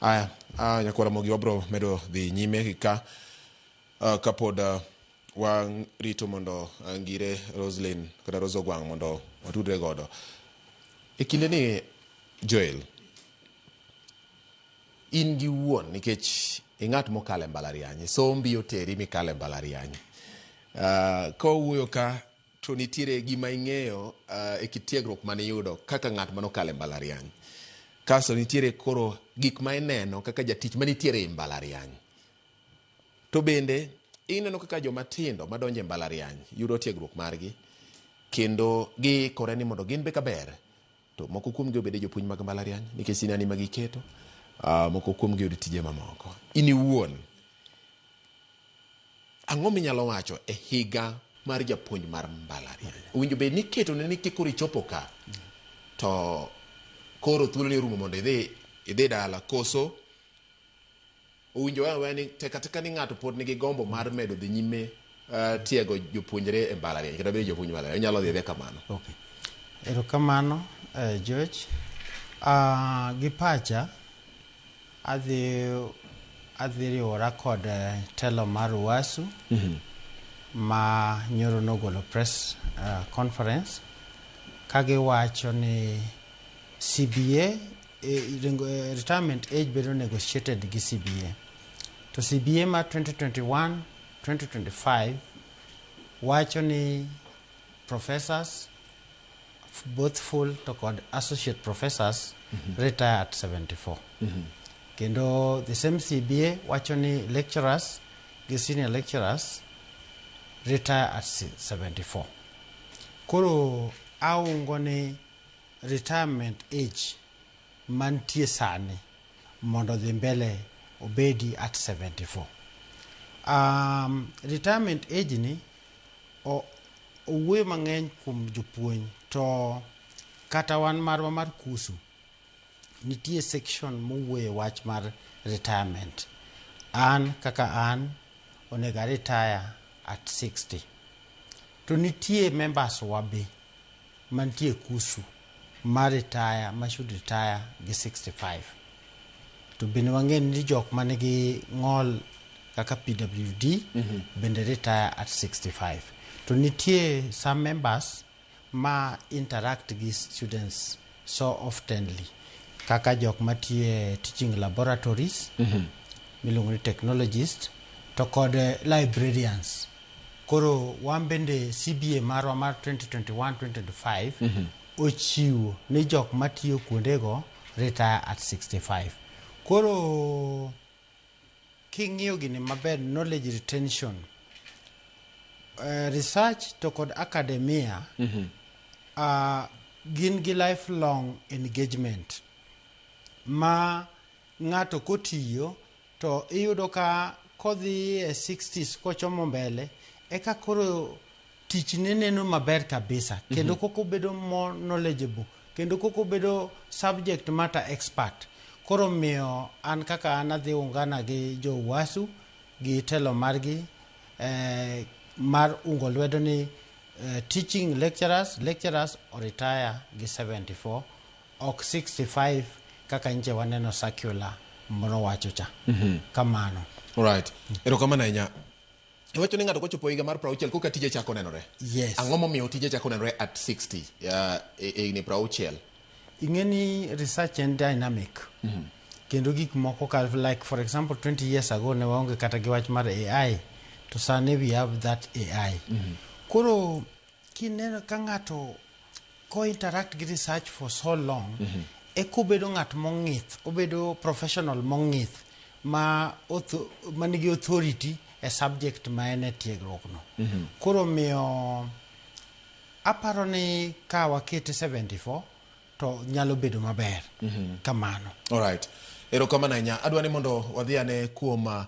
Aya, nyakwara mogi wabro medo dhi nyime ka kapod wang rito mondo ngire Roslyn kata Rose Ogwang mondo watudre godo. E kinde ni Joel, in gi wuon nikech ing'at mokale mbalariany, sombi oteri mikale mbalariany. Kowuoyo ka to nitiere gima ing'eyo e kit tiegruok mane yudo kaka ng'at manokale mbalariany. Kaso nitiere koro gik ma ineno kaka jatich manitiere e mbalariany. To bende ineno kaka joma tindo madonje mbalariany yudo tiegruok margi kendo gi kore ni mondo gin be kaber. To moko kuomgi obede jopuonj mag mbalariany nikech sinani magiketo, moko kuomgi yudo tije mamoko. In iwuon, ang'o minyalo wacho e higa mar japuonj mar mbalariany? Owinjo bed ni keto ne ni kikoro ichopo ka to koro thuolo ni rumo mondo idhi dala, koso owinjo wewe ni teka ni ng'ato pod nigi gombo mar medo dhi nyime tiego jopuonjre e mbalariany kata bedo jopuonj mbalariany, onyalo dhi kamano. Okay. Erokamano, George. Gi pacha adhi riwora kod telo mar UASU ma nyoro nogolo press conference kagiwacho ni CBA retirement age bedo negotiated gi CBA. To CBA ma 2021-2025 wacho ni professors both full to kod associate professors retire at 74. Kendo the same CBA wacho ni lecturers gi senior lecturers retire at 74. Koro aungo ni retirement age mantie sani mondo dhi mbele obedi at 74. Retirement age ni owuoyo mang'eny kuom jopuonj, to kata wan marwa mar kusu nitie section mowuoyo wach mar retirement. An kaka an onega retire at 60. To nitie members wabe mantie kusu ma retire, ma should retire gi 65. To bende wang'en ni jok manigi ng'ol kaka PWD bende retire at 65. To nitie some members ma interact gi students so oftenly kaka jok matie teaching laboratories miluongo ni technologists to kod librarians. Koro wan bende CBA marwa mar 2021-2025 ochiwo ni jok matiyo kuondego retire at 65. Koro king'iyo gini maber, knowledge retention, research to kod academia gin gi lifelong engagement ma ng'ato kotiyo to iyudo ka kodhi e 60s kochomo mbele eka koro tich neno maber kabisa kendo koko bedo more knowledgeable kendo koko bedo subject matter expert. Koro miyo an kaka an adhi ungana gi jo UASU gi telo margi mar ungo lwedo ni teaching lecturers retire gi 74 ok 65 kaka nje waneno circular moro wacho cha. Kamano. Alright. Erokamano ahinya. Iwacho ni ng'ato kochopo higa mar 60 koka tije chako nenore. Yes. Ang'o momiyo tije chako nenore at 60 ni 60? Ing'eni research and dynamic. Kendo gik moko like for example 20 years ago ne waonge kata gi wach mar AI, to sani we have that AI. Koro kineno ka ng'ato ko interact gi research for so long, kobedo ng'at mong'ith, obedo professional mong'ith manigi authority e subject ma en e tiegruok no. Koro miyo aparo ni ka wakete 74 to nyalo bedo maber. Kamano. Alright. Erokamano ahinya. Adwa ni mondo wadhi ane kuom